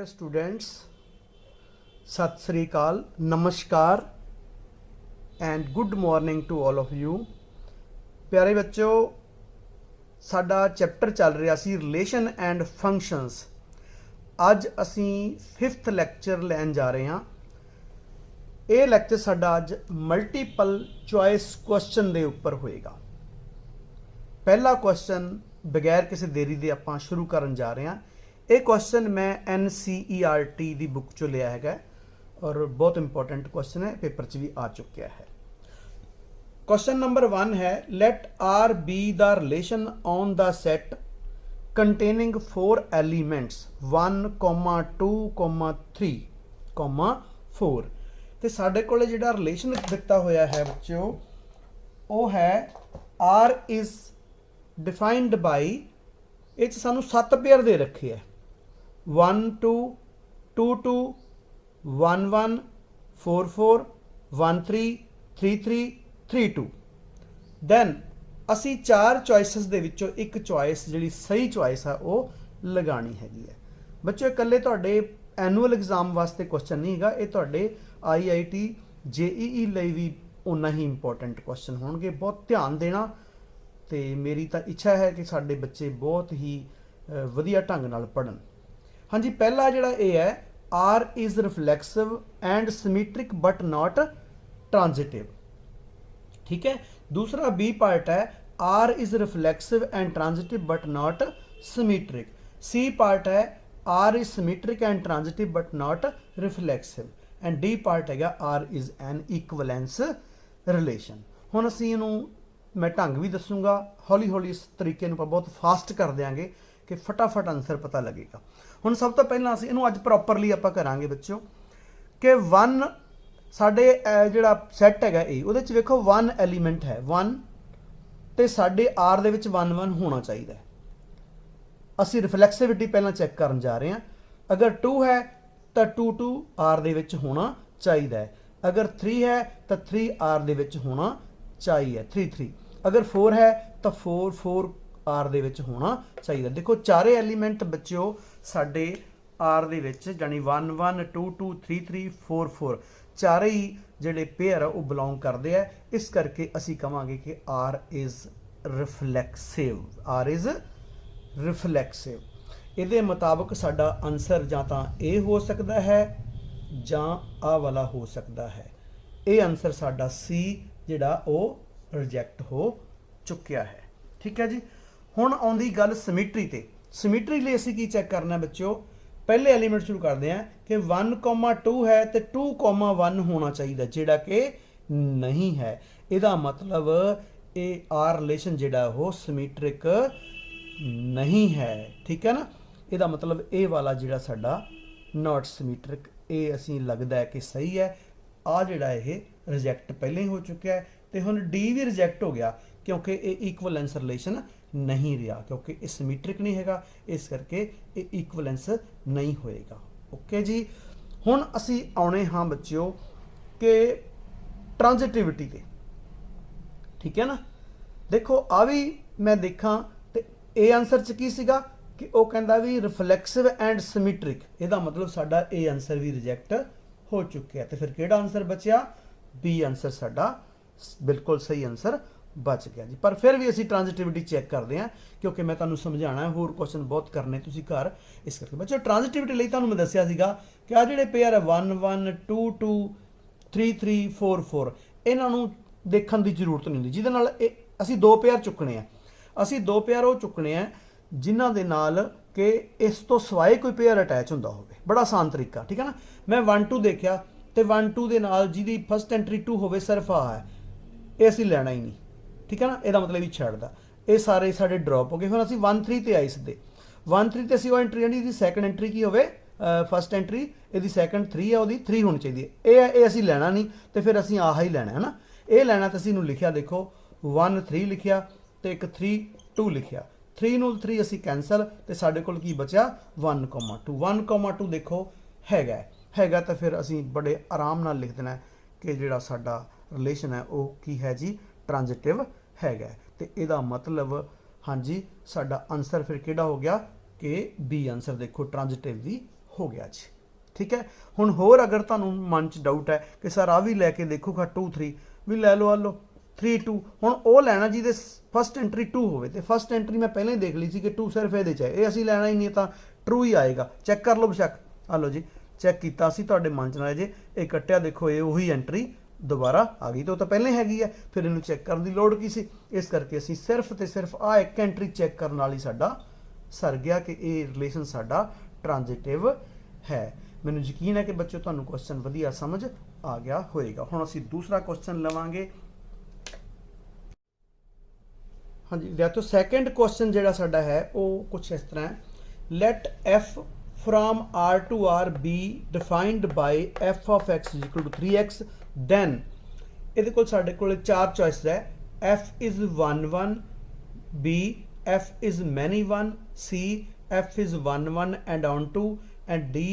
dear students, Sat Sri Akal, Namaskar and good morning to all of you। प्यारे बच्चों, साडा chapter चल रहा सी रिलेशन एंड फंक्शनस। अज असी 5th लैक्चर लैन जा रहे हाँ। ये लैक्चर साडा अज मल्टीपल चॉइस क्वेश्चन के उपर होएगा। पहला क्वेश्चन बगैर किसी देरी के आपां शुरू करन जा रहे हैं। ये क्वेश्चन मैं NCERT की बुक चो लिया है और बहुत इंपॉर्टेंट क्वेश्चन है, पेपर च भी आ चुका है। क्वेश्चन नंबर 1 है, let R be the relation on the set containing 4 elements 1, 2, 3, 4। तो साढ़े को जिहड़ा रिलेशन दिता होया है बच्चों वो है R इज डिफाइंड बाई, ये सानू 7 पेयर दे रखे है 1 2 2 2 1 1 4 4 1 3 3 3 3 2। दैन असी 4 चॉइसिस दे विचों एक चॉइस जिहड़ी सही चॉइस है वो लगानी हैगी है। बच्चों इकल्ले तुहाडे एनुअल एग्जाम वास्ते क्वेश्चन नहीं हैगा, ये तुहाडे IIT JEE लई भी उन्ना ही इंपॉर्टेंट क्वेश्चन होणगे। बहुत ध्यान देना। तो मेरी तो इच्छा है कि साडे बच्चे बहुत ही वधिया ढंग नाल पढ़न। हाँ जी, पहला जिहड़ा ये है, R is reflexive and symmetric but not transitive. ठीक है। दूसरा B पार्ट है, R is reflexive and transitive but not symmetric. C part है, R is symmetric and transitive but not reflexive. And D part है, R is an equivalence relation. हुण असीं इहनूं मैं ढंग भी दसूँगा, हौली हौली इस तरीके नूं बहुत फास्ट कर देंगे कि फटाफट आंसर पता लगेगा। हुण सब तो पहलां असीं इहनूं अज प्रॉपरली आपां करांगे बच्चों कि 1 साडे जिहड़ा सैट हैगा ए उहदे च वेखो 1 एलीमेंट है 1 ते साडे R दे विच 1 1 होना चाहिए। असीं रिफ्लैक्सिविटी पहलां चैक करन जा रहे हैं। अगर 2 है तो 2 2 R दे विच होना चाहिए। अगर 3 है तो 3 R दे विच होना चाहिए 3 3। अगर 4 है तो 4 4 R दे विच होना चाहिए। देखो चारे एलीमेंट बच्चों साडे R दे विच जानी 1 1 2 2 3 3 4 4 चारे ही जिहड़े पेयर है वो बिलोंग करते हैं। इस करके असी कहांगे कि R is reflexive. R is reflexive. इहदे मुताबिक साडा आंसर जां तां ए हो सकता है जां आ वाला हो सकता है। ये आंसर साडा C जिहड़ा वो रिजैक्ट हो चुकिया है। ठीक है जी। हुण आउंदी गल सिमेट्री ते। सिमेट्री लिए असीं की चैक करना बच्चों, पहले एलीमेंट शुरू करते हैं कि 1 2 है तो 2 1 होना चाहिए, जिहड़ा कि नहीं है। इहदा मतलब ये R रिलेशन जिहड़ा वो सिमेट्रिक नहीं है। ठीक है ना। इहदा मतलब ए वाला जिहड़ा साडा नॉट सिमेट्रिक, ये असीं लगदा है कि सही है। आ जिहड़ा ये रिजैक्ट पहले ही हो चुका है तो हुण D भी रिजैक्ट हो गया क्योंकि ये इक्वलेंस रिलेशन नहीं रहा, क्योंकि ये सिमेट्रिक नहीं हैगा, इस करके ये इक्वलेंस नहीं होएगा। ओके जी। हुण असी आउणे हाँ बच्चों कि ट्रांजिटिविटी ते। ठीक है ना। देखो आ भी मैं देखा तो ये आंसर च की सीगा कि वो कहंदा भी रिफ्लैक्सिव एंड सिमेट्रिक। इहदा मतलब साडा ये आंसर भी रिजैक्ट हो चुके हैं। तो फिर किहड़ा आंसर बचिया? B आंसर साडा बिल्कुल सही आंसर बच गया जी। पर फिर भी असी ट्रांजिटिविटी चैक करते हैं क्योंकि मैं तुहानूं समझाना है, होर क्वेश्चन बहुत करने तुसीं घर। इस करके बच्चों ट्रांजिटिविटी लई तुहानूं मैं दस्सिया सीगा कि आ जिहड़े पेयर है 1 1 2 2 3 3 4 4 इन्हां नूं देखण दी जरूरत नहीं हुंदी, जिहदे नाल असी 2 पेयर चुकने हैं। असी 2 पेयर वो चुकने हैं जिन्हां दे नाल कि इस तो सिवाए कोई पेयर अटैच हुंदा होवे। बड़ा आसान तरीका। ठीक है ना। मैं 1 2 देखिया तो 1 2 दे नाल जिहदी फस्ट एंट्री 2 होवे सिर्फ आ है, ये असीं लैना ही नहीं। ठीक है ना। ਇਹਦਾ मतलब ही छड्डदा, ये सारे साडे ड्रॉप हो गए। फिर ਅਸੀਂ 1 3 ਤੇ ਆਈ ਸਿੱਧੇ 1 3 ਤੇ ਅਸੀਂ ਉਹ ਐਂਟਰੀ ਜਿਹੜੀ ਇਹਦੀ ਸੈਕੰਡ ਐਂਟਰੀ ਕੀ ਹੋਵੇ, ਫਸਟ ਐਂਟਰੀ ਇਹਦੀ ਸੈਕੰਡ 3 ਹੈ, ਉਹਦੀ 3 ਹੋਣੀ ਚਾਹੀਦੀ ਹੈ। ਇਹ ਅਸੀਂ ਲੈਣਾ ਨਹੀਂ ਤੇ ਫਿਰ ਅਸੀਂ ਆਹ ਹੀ ਲੈਣਾ ਹੈ ਨਾ। ਇਹ ਲੈਣਾ ਤੇ ਅਸੀਂ ਇਹਨੂੰ ਲਿਖਿਆ, ਦੇਖੋ 1 3 ਲਿਖਿਆ ਤੇ ਇੱਕ 3 2 ਲਿਖਿਆ। 3 ਨੂੰ 3 ਅਸੀਂ ਕੈਂਸਲ ਤੇ ਸਾਡੇ ਕੋਲ ਕੀ ਬਚਿਆ 1 2 1 2 ਦੇਖੋ हैगा तो फिर असी बड़े आराम नाल लिख देना कि जिहड़ा साडा रिलेशन है वो की है जी ट्रांजिटिव हैगा। तो इहदा मतलब हाँ जी साडा आंसर फिर किहड़ा हो गया कि B आंसर देखो ट्रांजिटिव भी हो गया जी। ठीक है, हुण होर अगर तुहानूं मन च डाउट है कि सर आ भी लैके देखो खा 2 3 भी लै लो, आ लो 3 2, हुण ਉਹ ਲੈਣਾ ਜਿਹਦੇ फस्ट एंट्री 2 ਹੋਵੇ ਤੇ फस्ट एंट्री मैं पहले ही देख ली थी कि 2 सिर्फ ਇਹਦੇ 'ਚ ਹੈ, ਇਹ ਅਸੀਂ ਲੈਣਾ ही नहीं ਤਾਂ ट्रू ही आएगा। चेक कर लो बेशक, आ लो जी चेक किया सी, तुहाडे मन च ना जे ये कट्टिया, देखो ये उही एंट्री दोबारा आ गई, तो पहले हैगी है, फिर इन्हूं चेक करने की लोड़ की सी। इस करके असीं सिर्फ तो सिर्फ आ एक एंट्री चेक करने वाली साडा सर गया कि ये रिलेशन साडा ट्रांजिटिव है। मैनूं यकीन है कि बच्चों तुहानूं क्वेश्चन वधिया समझ आ गया होएगा। हुण असीं दूसरा क्वेश्चन लवांगे। हाँ जी, या तो सैकेंड क्वेश्चन जिहड़ा साडा है वो कुछ इस तरह है, let F from R to R be defined by f of x is equal to 3x, then ਇਹਦੇ ਕੋਲ ਸਾਡੇ ਕੋਲ ਚਾਰ ਚੋਇਸ ਹੈ, f is 1 1, b f is many 1, c f is 1 1 and on 2, and d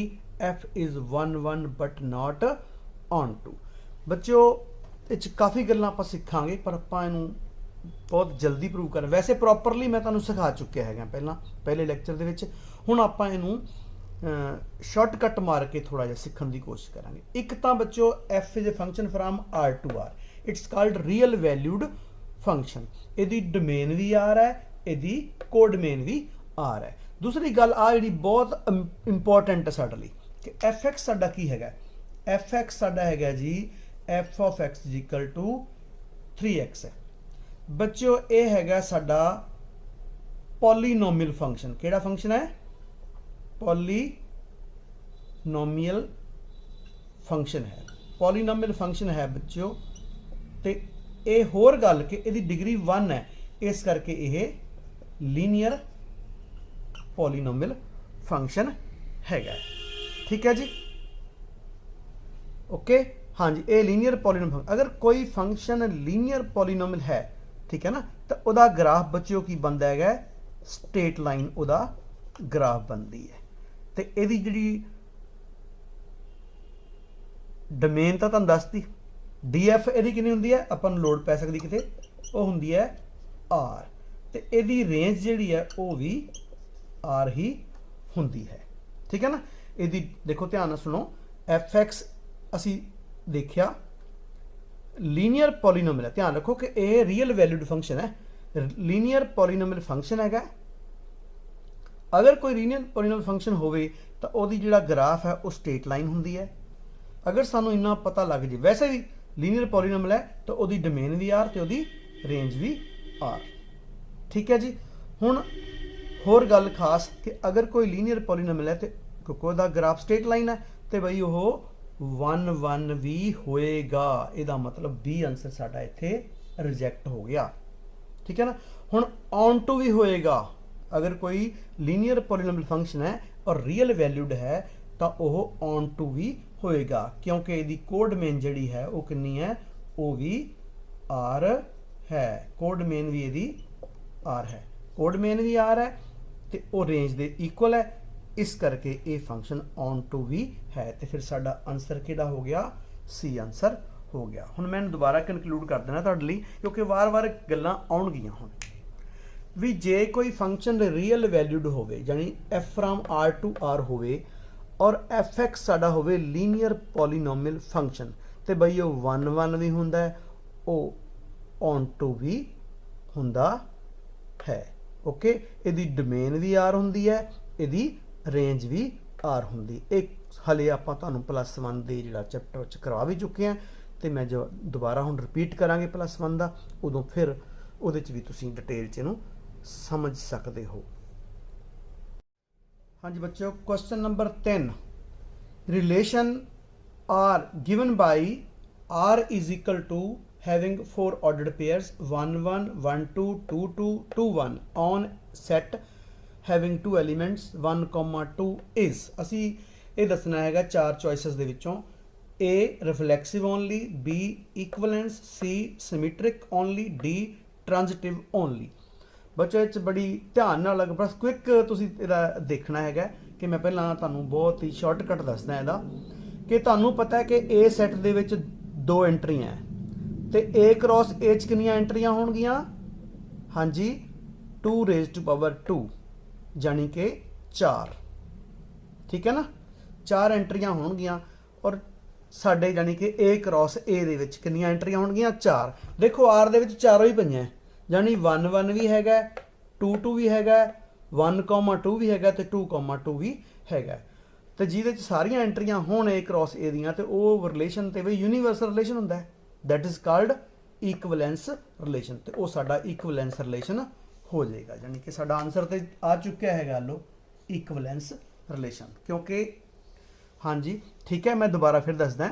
f is 1 1 but not on 2। ਬੱਚਿਓ ਇਹ 'ਚ ਕਾਫੀ ਗੱਲਾਂ ਆਪਾਂ ਸਿੱਖਾਂਗੇ, ਪਰ ਆਪਾਂ ਇਹਨੂੰ ਬਹੁਤ ਜਲਦੀ ਪ੍ਰੂਵ ਕਰ, ਵੈਸੇ ਪ੍ਰੋਪਰਲੀ ਮੈਂ ਤੁਹਾਨੂੰ ਸਿਖਾ ਚੁੱਕਿਆ ਹੈਗਾ ਪਹਿਲਾਂ ਪਹਿਲੇ ਲੈਕਚਰ ਦੇ ਵਿੱਚ। ਹੁਣ ਆਪਾਂ ਇਹਨੂੰ शॉर्टकट मार के थोड़ा जिहा सीखण की कोशिश करांगे। एक तो बच्चों F is a function from R to R, it's called real valued function, इहदी डोमेन भी R है, इहदी कोडोमेन भी R है। दूसरी गल आ जिहड़ी बहुत इंपॉर्टेंट है साडे लई कि एफ एक्स साडा की हैगा, एफ एक्स साडा हैगा जी F of X is equal to 3x है। बच्चों ये हैगा साडा पॉलीनोमियल फंक्शन, किहड़ा फंक्शन है, पॉलीनोमियल फंक्शन है, पॉलीनोमियल फंक्शन है बच्चों। तो ये होर गल कि इसकी डिग्री 1 है, इस करके ये लीनियर पॉलीनोमियल फंक्शन हैगा। ठीक है जी, ओके। हाँ जी, ये लीनियर पॉलीनोमियल फंक्शन, अगर कोई फंक्शन लीनियर पॉलीनोमियल है, ठीक है ना, तो उसका ग्राफ बच्चों की बनता है, स्ट्रेट लाइन उसका ग्राफ बनती है। तो यदी जी डोमेन तो तुहानूं दसती, डी एफ यदी कितनी होंदी है, अपन लोड़ पै सकती किते, वो होंदी है आर, तो यदी रेंज जिहड़ी है वो भी आर ही होंदी है। ठीक है ना, यदी देखो ध्यान नाल सुनो, एफ एक्स असी देखिया लीनियर पॉलीनोमियल है, ध्यान रखो कि यह रियल वैल्यूड फंक्शन है, लीनियर पॉलीनोमियल फंक्शन है। अगर कोई लीनियर पॉलीनोमियल फंक्शन होवे तो उसकी जिहड़ा ग्राफ है वो स्ट्रेट लाइन होंदी है। अगर सानू इन्ना पता लग जाए, वैसे भी लीनियर पॉलीनोमियल है तो उसकी डोमेन भी आर तो उसकी रेंज भी आर। ठीक है जी, हुण होर गल खास कि अगर कोई लीनियर पॉलीनोमियल है तो क्योंकि उसका ग्राफ स्ट्रेट लाइन है तो बई वो 1 1 भी होएगा, इसका मतलब बी आंसर साडा इत्थे रिजैक्ट हो गया। ठीक है ना, हुण ऑन टू भी होएगा, अगर कोई लीनियर पॉलीनोमियल फंक्शन है और रियल वैल्यूड है तो वह ऑन टू भी होएगा, क्योंकि इसकी कोडमेन जिहड़ी है वो कितनी है, वो भी आर है, कोडमेन भी इसकी आर है, कोडमेन भी आर है तो वो रेंज के इक्वल है, इस करके ये फंक्शन ऑन टू भी है। तो फिर साडा आंसर किहड़ा हो गया, सी आंसर हो गया। हुण मैं दोबारा कनक्लूड कर देना तुहाडे लई, क्योंकि वार वार गल्लां आउणगीआं। हुण भी जे कोई फंक्शन रियल वैल्यूड होवे, यानी F from R to R होवे और एफ एक्स साडा होवे लीनियर पॉलीनोमियल फंक्शन, तो बई वो 1 1 भी हुंदा है, वो ऑन टू भी हुंदा है। ओके, इसदी डोमेन भी आर हुंदी है, इसदी रेंज भी आर हुंदी। एक हले आपां तुहानूं +1 दे जिहड़ा चैप्टर च करवा भी चुके हैं, तो मैं जो दोबारा हुण रिपीट करांगे +1 दा, उदों फिर उहदे च भी तुसीं डिटेल च इहनूं समझ सकते हो। हाँ जी बच्चों, question number 10, relation R given by R is equal to having 4 ordered pairs 1 1 1 2 2 2 2 1 on set having 2 elements 1 2 is. असी ये दसना है 4 चॉइसिस दे विचों, A reflexive only, B equivalence, C symmetric only, D transitive only. बच्चों इस बड़ी ध्यान नाल बस क्विक तुसीं इहदा देखना है कि मैं पहलां तुहानूं बहुत ही शॉर्टकट दसदा इहदा कि तुहानूं पता है कि ए सैट दे विच 2 एंट्रियां है तो ए क्रॉस ए च कितनियां एंट्रियां होणगियां, हाँ जी 2 raised to power 2 यानी कि 4। ठीक है ना, 4 ਐਂਟਰੀਆਂ ਹੋਣਗੀਆਂ ਔਰ ਸਾਡੇ ਜਾਨੀ कि A क्रॉस A ਦੇ ਵਿੱਚ ਕਿੰਨੀਆਂ ਐਂਟਰੀਆਂ ਹੋਣਗੀਆਂ 4। ਦੇਖੋ R ਦੇ ਵਿੱਚ ਚਾਰੋਂ ਹੀ ਪਈਆਂ ਜਾਨੀ 1 1 ਵੀ ਹੈਗਾ 2 2 ਵੀ ਹੈਗਾ 1 2 ਵੀ ਹੈਗਾ ਤੇ 2 2 ਵੀ ਹੈਗਾ ਤੇ ਜਿਹਦੇ ਚ ਸਾਰੀਆਂ ਐਂਟਰੀਆਂ ਹੋਣ A क्रॉस A ਦੀਆਂ ਤੇ ਉਹ ਰਿਲੇਸ਼ਨ ਤੇ ਵੀ ਯੂਨੀਵਰਸਲ ਰਿਲੇਸ਼ਨ ਹੁੰਦਾ ਹੈ that is called ਇਕਵਲੈਂਸ ਰਿਲੇਸ਼ਨ ਤੇ ਉਹ ਸਾਡਾ ਇਕਵਲੈਂਸ ਰਿਲੇਸ਼ਨ ਹੋ ਜਾਏਗਾ ਜਾਨੀ कि ਸਾਡਾ ਆਨਸਰ ਤੇ ਆ ਚੁੱਕਿਆ ਹੈਗਾ ਲੋ ਇਕਵਲੈਂਸ ਰਿਲੇਸ਼ਨ क्योंकि हाँ जी ठीक है मैं दोबारा फिर दसदा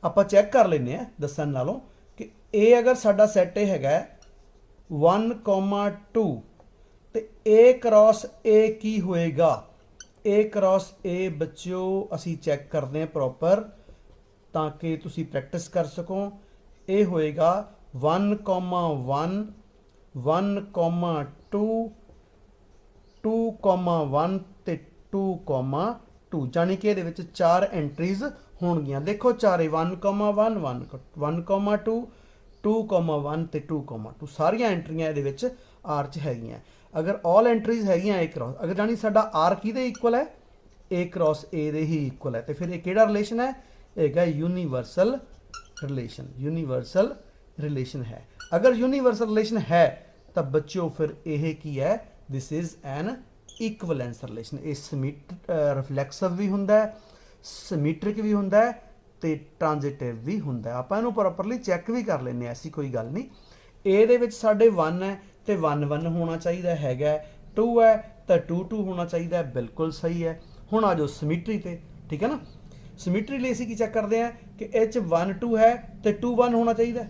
आप चैक कर लें दसन नालों कि ए अगर साडा सैट हैगा 1 2 तो A क्रॉस A की होएगा A क्रॉस A बच्चों असी चैक करते हैं प्रॉपर ताकि तुसी प्रैक्टिस कर सको ए होएगा 1 1 1 2 2 1 ਤੇ 2 2 ਜਾਨੀ कि ਇਹਦੇ ਵਿੱਚ 4 ਐਂਟਰੀਜ਼ ਹੋਣਗੀਆਂ ਦੇਖੋ ਚਾਰੇ 1 1 1 2 2 1 ਤੇ 2 2 ਸਾਰੀਆਂ ਐਂਟਰੀਆਂ ਇਹਦੇ ਵਿੱਚ R ਚ ਹੈਗੀਆਂ ਅਗਰ ਆਲ ਐਂਟਰੀਜ਼ ਹੈਗੀਆਂ A क्रॉस ਅਗਰ ਜਾਨੀ ਸਾਡਾ R ਕਿਹਦੇ ਇਕੁਅਲ ਹੈ A क्रॉस A ਦੇ ਹੀ ਇਕੁਅਲ ਹੈ ਤੇ ਫਿਰ ਇਹ ਕਿਹੜਾ ਰਿਲੇਸ਼ਨ ਹੈ ਇਹ ਹੈਗਾ यूनिवर्सल रिलेशन है अगर यूनिवर्सल रिलेशन है तब बच्चों फिर यह की है this is an equivalence relation ये रिफ्लैक्सिव भी होंगे सिमेट्रिक भी होंगे तो ट्रांजिटिव भी होंगे आप इन्हू प्रॉपरली चैक भी कर लें ऐसी कोई गल नहीं ए दे साढ़े 1 है तो 1 1 होना चाहिए है 2 है तो 2 2 होना चाहिए बिल्कुल सही है हुण आ जाओ सिमेट्री ते ठीक है ना सिमेट्री लिए असीं की चेक करते हैं कि एच 1 2 है तो 2 1 होना चाहिए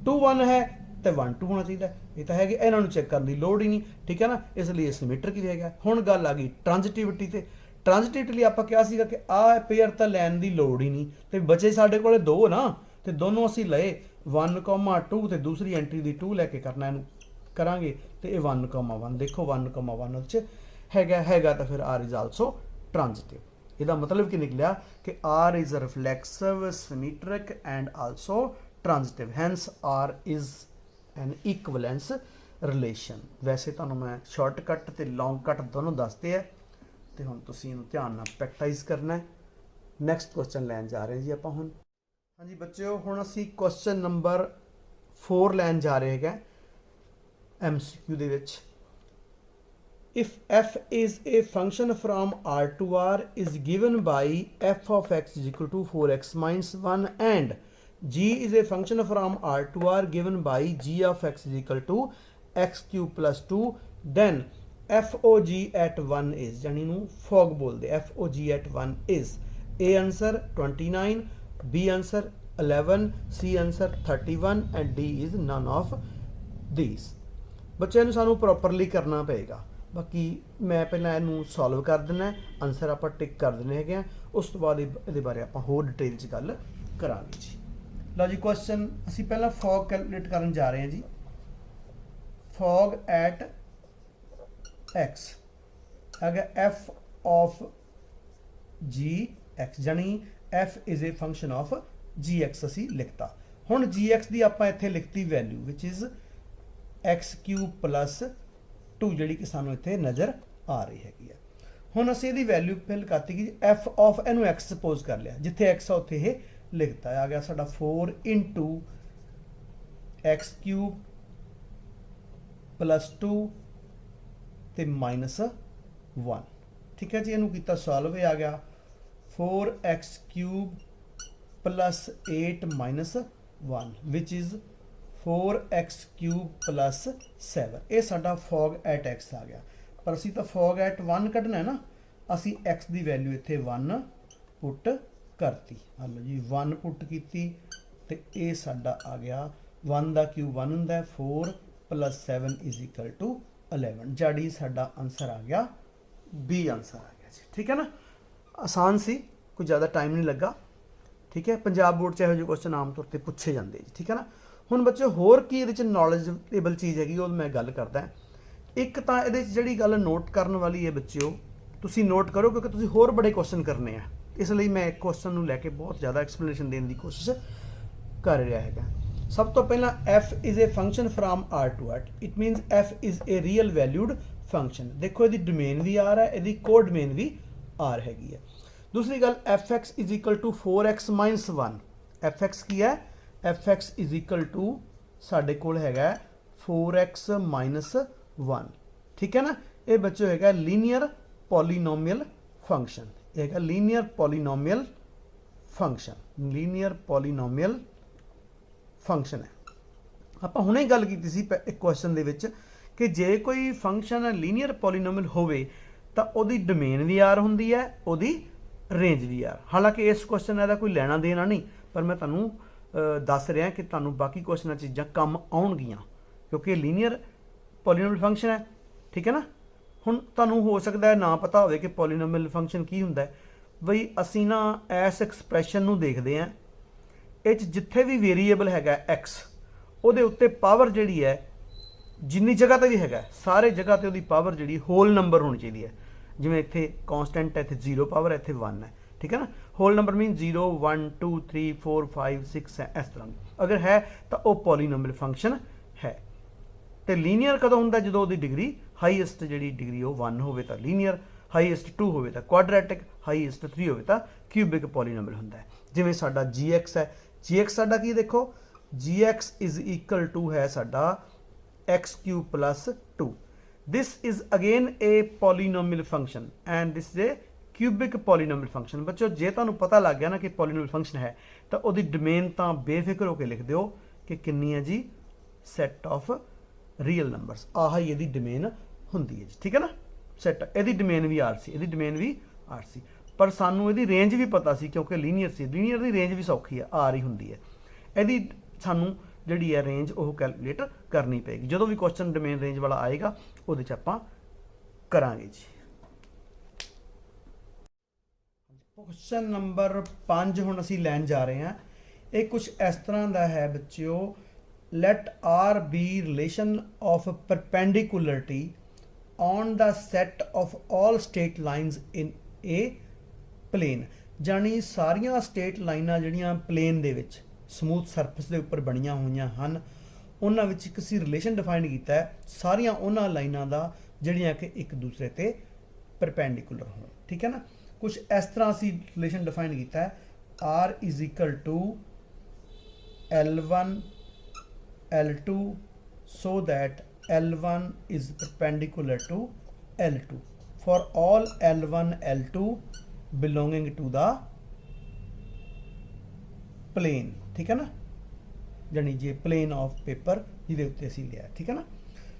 2 1 है तो 1 2 होना चाहिए ये तो है कि इन्हों चेक करने की लोड़ ही नहीं ठीक है ना इसलिए सिमेट्रिक भी है हुण गल आ गई ट्रांजिटिविटी ते ट्रांजिटिविटी आप क्या सीगा कि आ पेयर तो लैन की लोड़ ही नहीं तो बचे साढ़े को दो ना तो दोनों असीं लए 1 2 तो दूसरी एंट्री की 2 लैके करना इनू करांगे तो ये 1 1 देखो 1 1 हैगा तो फिर आर इज आल्सो ट्रांजिटिव इसका मतलब कि निकलिया कि R is reflexive, symmetric and also transitive. Hence R is an equivalence relation. वैसे तुहानूं मैं शॉर्टकट ते लॉन्ग कट दोनों दसते हैं तो हुण तुसीं इहनूं ध्यान नाल प्रैक्टिस करना है। नैक्सट क्वेश्चन लैन जा रहे हैं जी आपां हुण। हाँ जी बच्चों हुण असीं क्वेश्चन नंबर 4 लैन जा रहे हैं MCQ they which. If f is a function from R to R is given by f of x is equal to 4x minus 1 and g is a function from R to R given by g of x is equal to x cube plus 2 then FOG at 1 is यानी नू fog बोल दे FOG at 1 is A answer 29 B answer 11 C answer 31 and D is none of these। बच्चों नू सानू properly करना पेगा बाकी मैं पहला इनू सॉल्व कर देना आंसर आप टिक कर देने हैं उस तो बाद ये बारे आप होर डिटेल च गल करांगे जी। लो जी क्वेश्चन असी पहला फॉग कैलकुलेट करन जा रहे हैं जी। फॉग एट एक्स अगर एफ ऑफ जी एक्स जानी F is a function of G X असी लिखता हुण जी एक्स की आप इत्थे लिखती value which is X cube plus 2 जी कि सानू इत्थे नज़र आ रही है हुण असीं इहदी वैल्यू फिल करती कि एफ ऑफ इनू एक्स सपोज कर लिया जिथे एक्स है उत्थे ये लिखता है आ गया साडा 4 इंटू एक्स क्यूब प्लस 2 ते माइनस 1 ठीक है जी इनू कीता सॉल्व आ गया 4x cube plus 8 minus 1 which is 4x cube plus 7 ये साडा फॉग एट एक्स आ गया पर असी तो फॉग एट 1 कढ़ना है ना असी एक्स की वैल्यू इत्थे 1 पुट करती हलो जी 1 पुट की तो ये साडा आ गया 1 का क्यूब 1 होंदा 4 प्लस 7 इज इक्वल टू 11 जाड़ी साडा आंसर आ गया बी आंसर आ गया जी ठीक है ना आसान सी कोई ज़्यादा टाइम नहीं लगा ठीक है पंजाब बोर्ड च इहो क्वेश्चन आम तौर पर पूछे जाते जी ठीक है ना। हुण बच्चों होर की इहदे च नॉलेजेबल चीज़ हैगी वो मैं गल करदा एक तां इहदे च जिहड़ी गल नोट करन वाली है बच्चों तुसीं नोट करो क्योंकि तुसीं होर बड़े क्वेश्चन करने हैं इसलिए मैं एक क्वेश्चन नूं लैके बहुत ज़्यादा एक्सप्लेनेशन देने की कोशिश कर रहा है। सब तो पहला F is a function from R to R it means F is a real valued function देखो यदि डोमेन भी आर है यदि को डोमेन भी आर हैगी है। दूसरी गल F X is equal to 4x minus 1। F X की है, F X is equal to साढ़े कोल हैगा 4x माइनस 1। ठीक है ना। ये बच्चों हैगा लीनियर पॉलीनोमियल फंक्शन, हैगा linear polynomial function, linear polynomial function है। ਆਪਾਂ ਹੁਣੇ ਗੱਲ ਕੀਤੀ ਸੀ ਇੱਕ ਕੁਐਸਚਨ ਦੇ ਵਿੱਚ ਕਿ ਜੇ ਕੋਈ ਫੰਕਸ਼ਨ ਲੀਨੀਅਰ ਪੋਲੀਨੋਮੀਅਲ ਹੋਵੇ ਤਾਂ ਉਹਦੀ ਡੋਮੇਨ ਵੀ ਆਰ ਹੁੰਦੀ ਹੈ, ਉਹਦੀ ਰੇਂਜ ਵੀ ਆਰ। ਹਾਲਾਂਕਿ ਇਸ ਕੁਐਸਚਨ ਦਾ ਕੋਈ ਲੈਣਾ ਦੇਣਾ ਨਹੀਂ, ਪਰ ਮੈਂ ਤੁਹਾਨੂੰ ਦੱਸ ਰਿਹਾ ਕਿ ਤੁਹਾਨੂੰ ਬਾਕੀ ਕੁਐਸਚਨਾਂ ਚੀਜ਼ਾਂ ਕੰਮ ਆਉਣਗੀਆਂ ਕਿਉਂਕਿ ਲੀਨੀਅਰ ਪੋਲੀਨੋਮੀਅਲ ਫੰਕਸ਼ਨ ਹੈ। ਠੀਕ ਹੈ ਨਾ। ਹੁਣ ਤੁਹਾਨੂੰ ਹੋ ਸਕਦਾ ਹੈ ਨਾ ਪਤਾ ਹੋਵੇ ਕਿ ਪੋਲੀਨੋਮੀਅਲ ਫੰਕਸ਼ਨ ਕੀ ਹੁੰਦਾ ਹੈ। ਬਈ ਅਸੀਂ ਨਾ ਇਸ ਐਕਸਪ੍ਰੈਸ਼ਨ ਨੂੰ ਦੇਖਦੇ ਹਾਂ, ਇਹ 'ਚ ਜਿੱਥੇ ਵੀ ਵੇਰੀਏਬਲ ਹੈਗਾ x ਉਹਦੇ ਉੱਤੇ ਪਾਵਰ ਜਿਹੜੀ ਹੈ ਜਿੰਨੀ ਜਗ੍ਹਾ ਤੇ ਵੀ ਹੈਗਾ ਸਾਰੇ ਜਗ੍ਹਾ ਤੇ ਉਹਦੀ ਪਾਵਰ ਜਿਹੜੀ ਹੋਲ ਨੰਬਰ ਹੋਣੀ ਚਾਹੀਦੀ ਹੈ। ਜਿਵੇਂ ਇੱਥੇ ਕੌਨਸਟੈਂਟ ਹੈ, ਇੱਥੇ 0 ਪਾਵਰ ਹੈ, ਇੱਥੇ 1 ਹੈ। ਠੀਕ ਹੈ ਨਾ। ਹੋਲ ਨੰਬਰ ਮੀਨ 0 1 2 3 4 5 6 ਹੈ, ਇਸ ਤਰ੍ਹਾਂ ਅਗਰ ਹੈ ਤਾਂ ਉਹ ਪੋਲੀਨੋਮੀਅਲ ਫੰਕਸ਼ਨ ਹੈ। ਤੇ ਲੀਨੀਅਰ ਕਦੋਂ ਹੁੰਦਾ? ਜਦੋਂ ਉਹਦੀ ਡਿਗਰੀ ਹਾਈਐਸਟ ਜਿਹੜੀ ਡਿਗਰੀ ਉਹ 1 ਹੋਵੇ ਤਾਂ ਲੀਨੀਅਰ, ਹਾਈਐਸਟ 2 ਹੋਵੇ ਤਾਂ ਕੁਆਡਰੈਟਿਕ, ਹਾਈਐਸਟ 3 ਹੋਵੇ ਤਾਂ ਕਿਊਬਿਕ ਪੋਲੀਨੋਮੀਅਲ ਹੁੰਦਾ ਹੈ। ਜਿਵੇਂ ਸਾਡਾ gx ਹੈ, gx ਸਾਡਾ ਕੀ ਦੇਖੋ gx is equal to है साडा x cube plus 2। this is again a polynomial function and this is a cubic polynomial function। बच्चों जे तुहानू पता लग गया ना कि polynomial function है तो उहदी डोमेन तां बेफिक्र होकर लिख दिओ कि कितनी है जी, set of real numbers। आह ही इहदी डोमेन हुंदी है जी। ठीक है ना। सेट इहदी डोमेन भी आर सी, इहदी डोमेन भी आर सी, पर सानू इहदी रेंज भी पता सी क्योंकि लीनियर सी, लीनियर दी रेंज भी सौखी है, आर ही हुंदी है। इहदी ਸਾਨੂੰ ਜਿਹੜੀ ਹੈ ਰੇਂਜ ਉਹ ਕੈਲਕੂਲੇਟ ਕਰਨੀ ਪਏਗੀ। ਜਦੋਂ ਵੀ ਕੁਐਸਚਨ ਡੋਮੇਨ ਰੇਂਜ ਵਾਲਾ ਆਏਗਾ ਉਹਦੇ 'ਚ ਆਪਾਂ ਕਰਾਂਗੇ ਜੀ। ਕੁਐਸਚਨ ਨੰਬਰ 5 ਹੁਣ ਅਸੀਂ ਲੈਣ ਜਾ ਰਹੇ ਹਾਂ। ਇਹ ਕੁਝ ਇਸ ਤਰ੍ਹਾਂ ਦਾ ਹੈ ਬੱਚਿਓ, let R be relation of perpendicularity on the set of all straight lines in a plane. ਜਾਨੀ ਸਾਰੀਆਂ ਸਟੇਟ ਲਾਈਨਾਂ ਜਿਹੜੀਆਂ ਪਲੇਨ ਦੇ ਵਿੱਚ ਸਮੂਥ ਸਰਫੇਸ ਦੇ ਉੱਪਰ ਬਣੀਆਂ ਹੋਈਆਂ ਹਨ ਉਹਨਾਂ ਵਿੱਚ ਇੱਕ ਅਸੀਂ ਰਿਲੇਸ਼ਨ ਡਿਫਾਈਨ ਕੀਤਾ ਹੈ ਸਾਰੀਆਂ ਉਹਨਾਂ ਲਾਈਨਾਂ ਦਾ ਜਿਹੜੀਆਂ ਕਿ ਇੱਕ ਦੂਸਰੇ ਤੇ ਪਰਪੈਂਡੀਕੂਲਰ ਹੋਣ। ਠੀਕ ਹੈ ਨਾ। ਕੁਝ ਇਸ ਤਰ੍ਹਾਂ ਅਸੀਂ ਰਿਲੇਸ਼ਨ ਡਿਫਾਈਨ ਕੀਤਾ ਹੈ, r is equal to L1 L2 so that L1 is perpendicular to L2 for all L1 L2 belonging to the plane। ठीक है ना। जानी जे प्लेन ऑफ पेपर जिहदे उत्ते असीं लिया। ठीक है ना।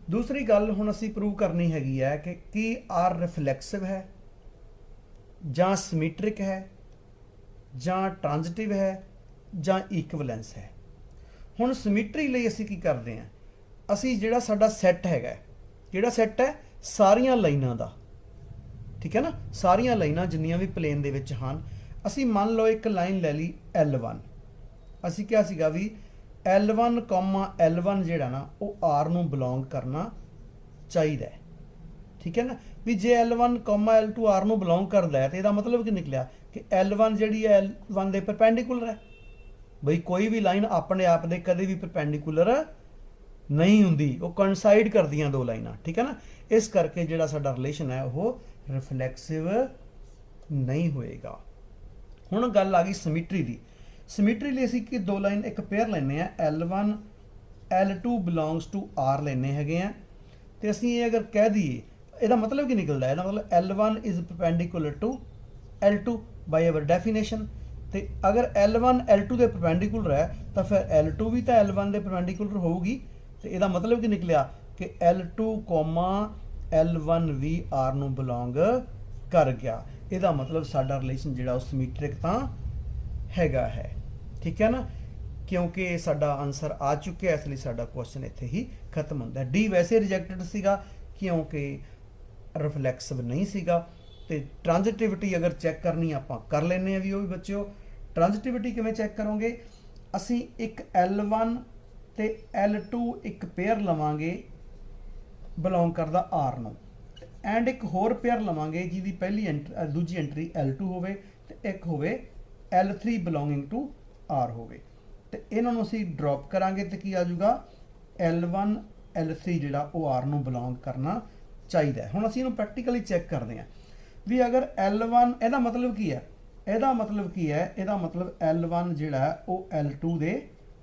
दूसरी गल हुण असीं प्रूव करनी हैगी है कि आर रिफ्लैक्सिव है जां सिमेट्रिक है जां ट्रांजिटिव है जां इक्विवेलेंस है। हुण सिमेट्री लई असीं की करदे हां, असीं जिहड़ा साडा सैट हैगा, जिहड़ा सैट है सारियां लाइनां दा। ठीक है ना। सारियां लाइनां जिन्नियां भी प्लेन दे विच हन, असीं मान लो एक लाइन ले ली L1, ਅਸੀਂ ਕਿਹਾ ਸੀਗਾ ਵੀ L1, L1 ਜਿਹੜਾ ਨਾ ਉਹ R ਨੂੰ ਬਿਲੋਂਗ ਕਰਨਾ ਚਾਹੀਦਾ ਹੈ। ਠੀਕ ਹੈ ਨਾ। ਵੀ ਜੇ L1, L2 R ਨੂੰ ਬਿਲੋਂਗ ਕਰਦਾ ਹੈ ਤੇ ਇਹਦਾ ਮਤਲਬ ਕੀ ਨਿਕਲਿਆ ਕਿ L1 ਜਿਹੜੀ ਹੈ L1 ਦੇ ਪਰਪੈਂਡੀਕੂਲਰ ਹੈ। ਬਈ ਕੋਈ ਵੀ ਲਾਈਨ ਆਪਣੇ ਆਪ ਦੇ ਕਦੇ ਵੀ ਪਰਪੈਂਡੀਕੂਲਰ ਨਹੀਂ ਹੁੰਦੀ, ਉਹ ਕੋਇਨਸਾਈਡ ਕਰਦੀਆਂ ਦੋ ਲਾਈਨਾਂ। ਠੀਕ ਹੈ ਨਾ। ਇਸ ਕਰਕੇ ਜਿਹੜਾ ਸਾਡਾ ਰਿਲੇਸ਼ਨ ਹੈ ਉਹ ਰਿਫਲੈਕਸਿਵ ਨਹੀਂ ਹੋਏਗਾ। ਹੁਣ ਗੱਲ ਆ ਗਈ ਸਿਮੈਟਰੀ ਦੀ। ਸਿਮੈਟਰੀ ਲਈ ਅਸੀਂ ਕਿ ਦੋ ਲਾਈਨ ਇੱਕ ਪੇਅਰ ਲੈਨੇ ਆ, L1 L2 belongs to R ਲੈਨੇ ਹੈਗੇ ਆ ਤੇ ਅਸੀਂ ਇਹ ਅਗਰ ਕਹਿ ਦਈਏ ਇਹਦਾ ਮਤਲਬ ਕੀ ਨਿਕਲਦਾ ਹੈ? ਇਹਦਾ ਮਤਲਬ L1 is perpendicular to L2 by our definition. ਤੇ ਅਗਰ L1 L2 ਦੇ ਪਰਪੈਂਡੀਕੂਲਰ ਹੈ ਤਾਂ ਫਿਰ L2 ਵੀ ਤਾਂ L1 ਦੇ ਪਰਪੈਂਡੀਕੂਲਰ ਹੋਊਗੀ। ਤੇ ਇਹਦਾ ਮਤਲਬ ਕੀ ਨਿਕਲਿਆ ਕਿ L2, L1 ਵੀ R ਨੂੰ ਬਿਲੋਂਗ ਕਰ ਗਿਆ। ਇਹਦਾ ਮਤਲਬ ਸਾਡਾ ਰਿਲੇਸ਼ਨ ਜਿਹੜਾ ਉਹ ਸਿਮੈਟ੍ਰਿਕ ਤਾਂ हैगा है। ठीक है ना। क्योंकि साडा आंसर आ चुके इसलिए साडा क्वेश्चन इत्थे ही खत्म होंदा है। डी वैसे रिजैक्टेड सीगा क्योंकि रिफ्लैक्सिव नहीं सीगा। ते ट्रांजिटिविटी अगर चैक करनी आपां कर लैने भी वो भी बच्चों। ट्रांजिटिविटी किवें चैक करोगे? असी एक L1 ते L2 एक पेयर लवांगे बिलोंग करदा R नूं एंड एक होर पेयर लवांगे जिहदी पहली एंट्री दूजी एंट्री L2 होवे ते एक होवे L3 बिलोंगिंग टू R होवे। तो इन्हों असी ड्रॉप करांगे तो की आ जाऊगा L1 L3 जिहड़ा वो R नूं बिलोंग करना चाहिए। हुण असी इहनूं प्रैक्टिकली चैक करते हैं भी अगर L1 ਇਹਦਾ मतलब की है ਇਹਦਾ ਮਤਲਬ ਕੀ ਹੈ? ਇਹਦਾ ਮਤਲਬ L1 ਜਿਹੜਾ ਹੈ ਉਹ L2 ਦੇ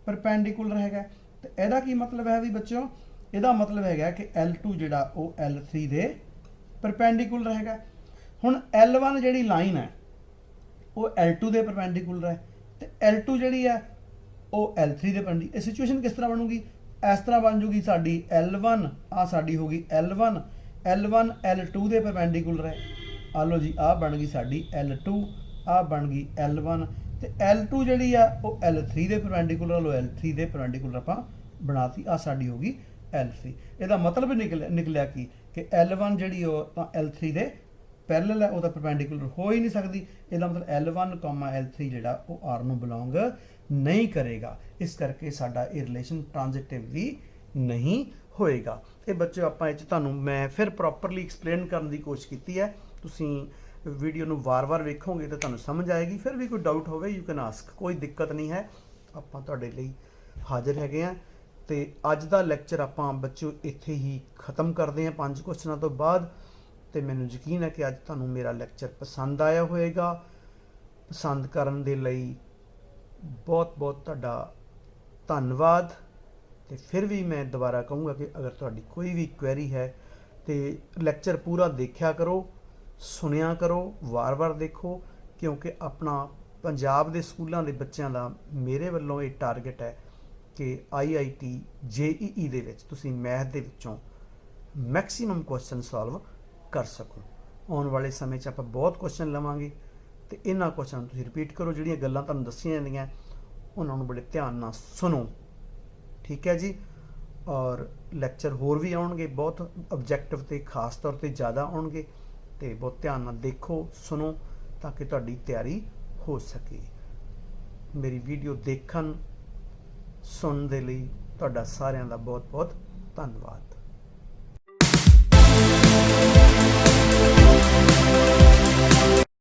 ਪਰਪੈਂਡੀਕੂਲਰ ਹੈਗਾ। ਤੇ ਇਹਦਾ ਕੀ ਮਤਲਬ ਹੈ ਵੀ ਬੱਚਿਓ? ਇਹਦਾ ਮਤਲਬ ਹੈਗਾ ਕਿ L2 ਜਿਹੜਾ ਉਹ L3 ਦੇ ਪਰਪੈਂਡੀਕੂਲਰ ਹੈਗਾ। ਹੁਣ L1 ਜਿਹੜੀ ਲਾਈਨ ਹੈ ਉਹ L2 ਦੇ ਪਰਪੈਂਡੀਕੂਲਰ ਹੈ ਤੇ L2 ਜਿਹੜੀ ਹੈ ਉਹ L3 ਦੇ ਪਰਪੈਂਡੀਕੂਲਰ। ਇਹ ਸਿਚੁਏਸ਼ਨ ਕਿਸ ਤਰ੍ਹਾਂ ਬਣੂਗੀ? ਇਸ ਤਰ੍ਹਾਂ ਬਣ ਜੂਗੀ ਸਾਡੀ L1 ਆ ਸਾਡੀ ਹੋ ਗਈ L1 L2 ਦੇ ਪਰਪੈਂਡੀਕੂਲਰ ਹੈ। ਆ ਲਓ ਜੀ, ਆ ਬਣ ਗਈ ਸਾਡੀ L2, ਆ ਬਣ ਗਈ L1 ਤੇ L2 ਜਿਹੜੀ ਆ ਉਹ L3 ਦੇ ਪਰਪੈਂਡੀਕੂਲਰ। ਲਓ L3 ਦੇ ਪਰਪੈਂਡੀਕੂਲਰ ਆਪਾਂ ਬਣਾਤੀ, ਆ ਸਾਡੀ ਹੋ ਗਈ L3। ਇਹਦਾ ਮਤਲਬ ਨਿਕਲਿਆ ਕਿ L1 ਜਿਹੜੀ ਉਹ ਤਾਂ L3 ਦੇ ਪੈਰਲਲ ਹੈ, ਉਹਦਾ ਪਰਪੈਂਡੀਕੂਲਰ ਹੋ ਹੀ ਨਹੀਂ ਸਕਦੀ। ਇਹਦਾ ਮਤਲਬ L1, L3 ਜਿਹੜਾ ਉਹ R ਨੂੰ ਬਿਲੋਂਗ ਨਹੀਂ ਕਰੇਗਾ। ਇਸ ਕਰਕੇ ਸਾਡਾ ਇਹ ਰਿਲੇਸ਼ਨ ਟ੍ਰਾਂਜ਼ਿਟਿਵ ਵੀ ਨਹੀਂ ਹੋਏਗਾ। ਇਹ ਬੱਚਿਓ ਆਪਾਂ ਇਹ 'ਚ ਤੁਹਾਨੂੰ ਮੈਂ ਫਿਰ ਪ੍ਰੋਪਰਲੀ ਐਕਸਪਲੇਨ ਕਰਨ ਦੀ ਕੋਸ਼ਿਸ਼ ਕੀਤੀ ਹੈ। ਤੁਸੀਂ ਵੀਡੀਓ ਨੂੰ ਵਾਰ-ਵਾਰ ਵੇਖੋਗੇ ਤਾਂ ਤੁਹਾਨੂੰ ਸਮਝ ਆਏਗੀ। ਫਿਰ ਵੀ ਕੋਈ ਡਾਊਟ ਹੋਵੇ ਯੂ ਕੈਨ ਆਸਕ, ਕੋਈ ਦਿੱਕਤ ਨਹੀਂ ਹੈ, ਆਪਾਂ ਤੁਹਾਡੇ ਲਈ ਹਾਜ਼ਰ ਹੈਗੇ ਆ। ਤੇ ਅੱਜ ਦਾ ਲੈਕਚਰ ਆਪਾਂ ਬੱਚਿਓ ਇੱਥੇ ਹੀ ਖਤਮ ਕਰਦੇ ਹਾਂ 5 ਕੁਐਸਚਨਾਂ ਤੋਂ ਬਾਅਦ। ਤੇ ਮੈਨੂੰ ਯਕੀਨ ਹੈ ਕਿ ਅੱਜ ਤੁਹਾਨੂੰ ਮੇਰਾ ਲੈਕਚਰ ਪਸੰਦ ਆਇਆ ਹੋਵੇਗਾ। ਪਸੰਦ ਕਰਨ ਦੇ ਲਈ ਬਹੁਤ ਬਹੁਤ ਤੁਹਾਡਾ ਧੰਨਵਾਦ। ਤੇ ਫਿਰ ਵੀ ਮੈਂ ਦੁਬਾਰਾ ਕਹੂੰਗਾ ਕਿ ਅਗਰ ਤੁਹਾਡੀ ਕੋਈ ਵੀ ਕੁਐਰੀ ਹੈ ਤੇ ਲੈਕਚਰ ਪੂਰਾ ਦੇਖਿਆ ਕਰੋ, ਸੁਣਿਆ ਕਰੋ, ਵਾਰ-ਵਾਰ ਦੇਖੋ, ਕਿਉਂਕਿ ਆਪਣਾ ਪੰਜਾਬ ਦੇ ਸਕੂਲਾਂ ਦੇ ਬੱਚਿਆਂ ਦਾ ਮੇਰੇ ਵੱਲੋਂ ਇਹ ਟਾਰਗੇਟ ਹੈ ਕਿ IIT JEE ਦੇ ਵਿੱਚ ਤੁਸੀਂ ਮੈਥ ਦੇ ਵਿੱਚੋਂ ਮੈਕਸਿਮਮ ਕੁਐਸਚਨ ਸੋਲਵ ਕਰ ਸਕੋ। ਆਉਣ ਵਾਲੇ ਸਮੇਂ 'ਚ ਆਪਾਂ ਬਹੁਤ ਕੁਐਸਚਨ ਲਵਾਂਗੇ ਤੇ ਇਹਨਾਂ ਕੁਐਸਚਨਾਂ ਨੂੰ ਤੁਸੀਂ ਰਿਪੀਟ ਕਰੋ। ਜਿਹੜੀਆਂ ਗੱਲਾਂ ਤੁਹਾਨੂੰ ਦੱਸੀਆਂ ਜਾਂਦੀਆਂ ਉਹਨਾਂ ਨੂੰ ਬੜੇ ਧਿਆਨ ਨਾਲ ਸੁਣੋ, ਠੀਕ ਹੈ ਜੀ। ਔਰ ਲੈਕਚਰ ਹੋਰ ਵੀ ਆਉਣਗੇ ਬਹੁਤ ਆਬਜੈਕਟਿਵ ਤੇ ਖਾਸ ਤੌਰ ਤੇ ਜ਼ਿਆਦਾ ਆਉਣਗੇ ਤੇ ਬਹੁਤ ਧਿਆਨ ਨਾਲ ਦੇਖੋ, ਸੁਣੋ ਤਾਂ ਕਿ ਤੁਹਾਡੀ ਤਿਆਰੀ ਹੋ ਸਕੇ। ਮੇਰੀ ਵੀਡੀਓ ਦੇਖਣ ਸੁਣਨ ਦੇ ਲਈ ਤੁਹਾਡਾ ਸਾਰਿਆਂ ਦਾ ਬਹੁਤ ਬਹੁਤ ਧੰਨਵਾਦ।